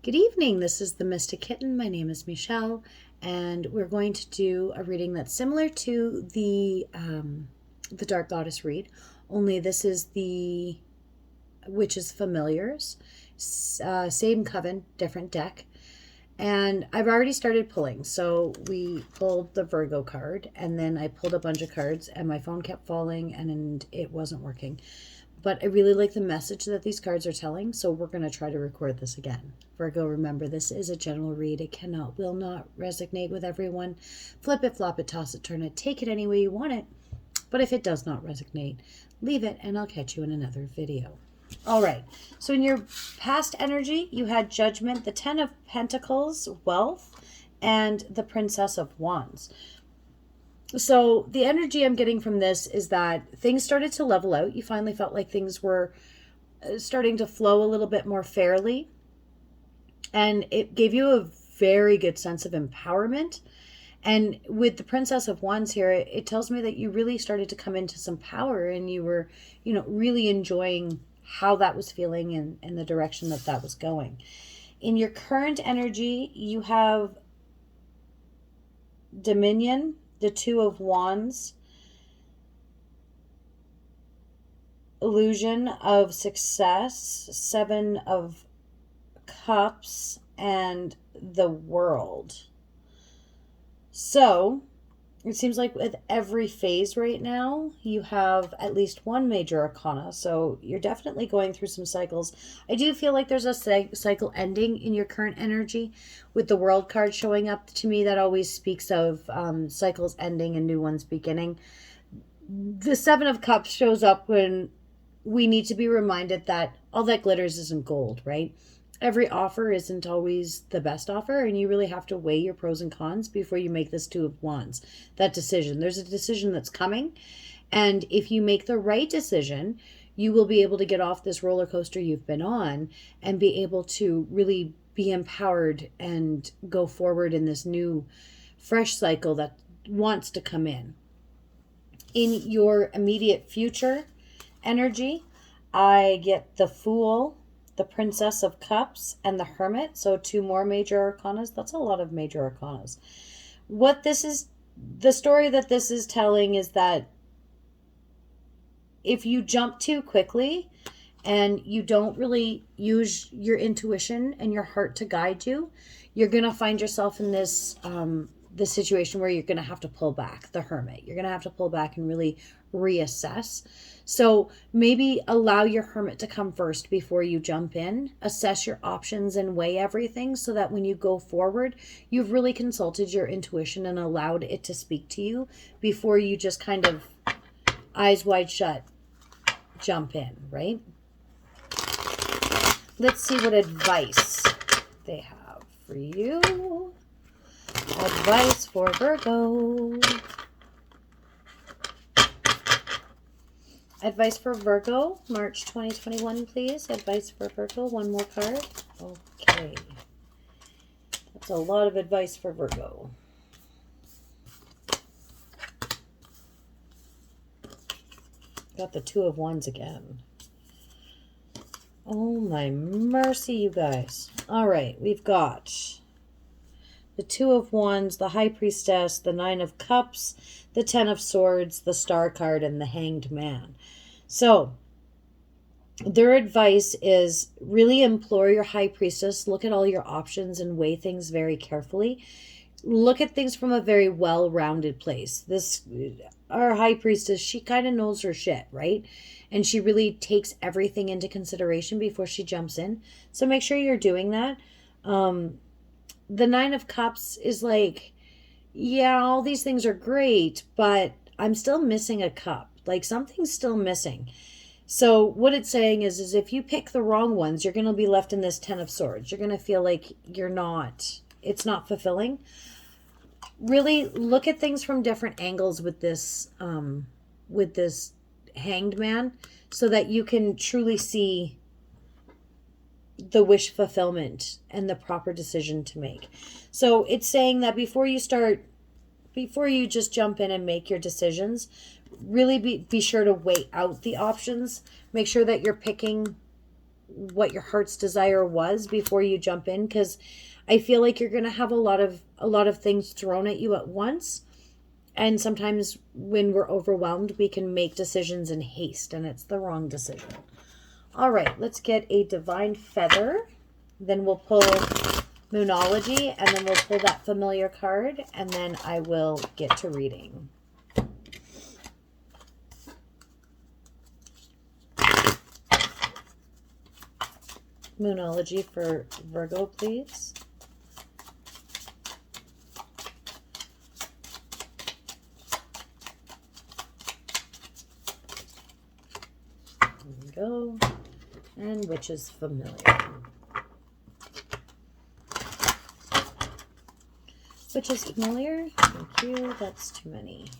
Good evening, this is the Mystic Kitten. My name is Michelle, and we're going to do a reading that's similar to the Dark Goddess read, only this is the Witches Familiars. Same coven, different deck. And I've already started pulling. So we pulled the Virgo card, and then I pulled a bunch of cards, and my phone kept falling, and it wasn't working. But I really like the message that these cards are telling, so we're going to try to record this again. Virgo, remember, this is a general read. It will not resonate with everyone. Flip it, flop it, toss it, turn it, take it any way you want it. But if it does not resonate, leave it, and I'll catch you in another video. All right, so in your past energy, you had Judgment, the Ten of Pentacles, Wealth, and the Princess of Wands. So the energy I'm getting from this is that things started to level out. You finally felt like things were starting to flow a little bit more fairly. And it gave you a very good sense of empowerment. And with the Princess of Wands here, it tells me that you really started to come into some power, and you were, really enjoying how that was feeling and the direction that that was going. In your current energy, you have Dominion, the Two of Wands, Illusion of Success, Seven of Cups, and the World. So it seems like with every phase right now, you have at least one major arcana. So you're definitely going through some cycles. I do feel like there's a cycle ending in your current energy. With the World card showing up, to me, that always speaks of cycles ending and new ones beginning. The Seven of Cups shows up when we need to be reminded that all that glitters isn't gold, right? Every offer isn't always the best offer, and you really have to weigh your pros and cons before you make this Two of Wands, that decision. There's a decision that's coming, and if you make the right decision, you will be able to get off this roller coaster you've been on and be able to really be empowered and go forward in this new, fresh cycle that wants to come in. In your immediate future energy, I get the Fool, the Princess of Cups, and the Hermit. So two more major arcanas. That's a lot of major arcanas. What this is, the story that this is telling is that if you jump too quickly and you don't really use your intuition and your heart to guide you, you're going to find yourself in this situation where you're going to have to pull back. The Hermit. You're going to have to pull back and really reassess. So maybe allow your Hermit to come first before you jump in. Assess your options and weigh everything so that when you go forward, you've really consulted your intuition and allowed it to speak to you before you just kind of eyes wide shut jump in, right? Let's see what advice they have for you. Advice for Virgo. Advice for Virgo, March 2021, please. Advice for Virgo, one more card. Okay. That's a lot of advice for Virgo. Got the Two of Wands again. Oh my mercy, you guys. All right, we've got the Two of Wands, the High Priestess, the Nine of Cups, the Ten of Swords, the Star card, and the Hanged Man. So their advice is really implore your High Priestess. Look at all your options and weigh things very carefully. Look at things from a very well-rounded place. Our High Priestess, she kind of knows her shit, right? And she really takes everything into consideration before she jumps in. So make sure you're doing that. The Nine of Cups is like, yeah, all these things are great, but I'm still missing a cup. Like something's still missing. So what it's saying is if you pick the wrong ones, you're going to be left in this Ten of Swords. You're going to feel like it's not fulfilling. Really look at things from different angles with this Hanged Man so that you can truly see the wish fulfillment and the proper decision to make. So it's saying that before you just jump in and make your decisions, really be sure to weigh out the options. Make sure that you're picking what your heart's desire was before you jump in, because I feel like you're going to have a lot of things thrown at you at once. And sometimes when we're overwhelmed, we can make decisions in haste, and it's the wrong decision. All right, let's get a divine feather. Then we'll pull Moonology, and then we'll pull that familiar card, and then I will get to reading. Moonology for Virgo, please. There we go. And which is familiar. Which is familiar. Thank you. That's too many.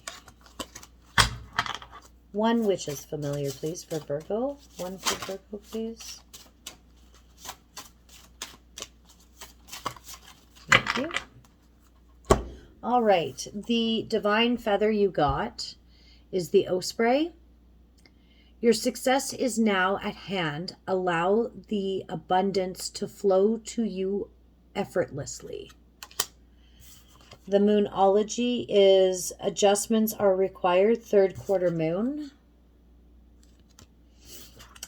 One which is familiar, please, for Virgo. One for Virgo, please. Thank you. All right. The divine feather you got is the osprey. Your success is now at hand. Allow the abundance to flow to you effortlessly. The Moonology is adjustments are required, third quarter moon.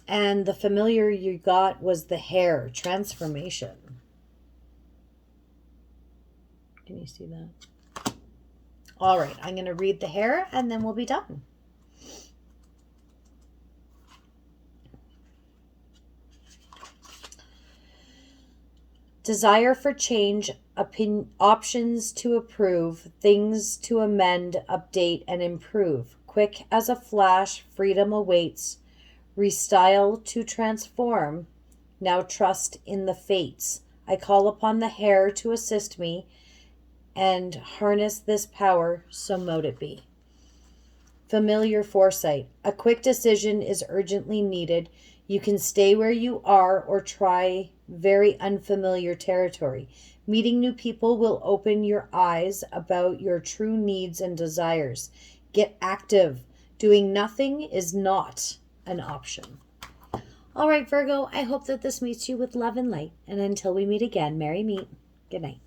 And the familiar you got was the hare, transformation. Can you see that? All right, I'm going to read the hare and then we'll be done. Desire for change, options to approve, things to amend, update, and improve. Quick as a flash, freedom awaits. Restyle to transform. Now trust in the fates. I call upon the hare to assist me and harness this power, so mote it be. Familiar foresight. A quick decision is urgently needed. You can stay where you are or try very unfamiliar territory. Meeting new people will open your eyes about your true needs and desires. Get active. Doing nothing is not an option. All right, Virgo, I hope that this meets you with love and light. And until we meet again, merry meet. Good night.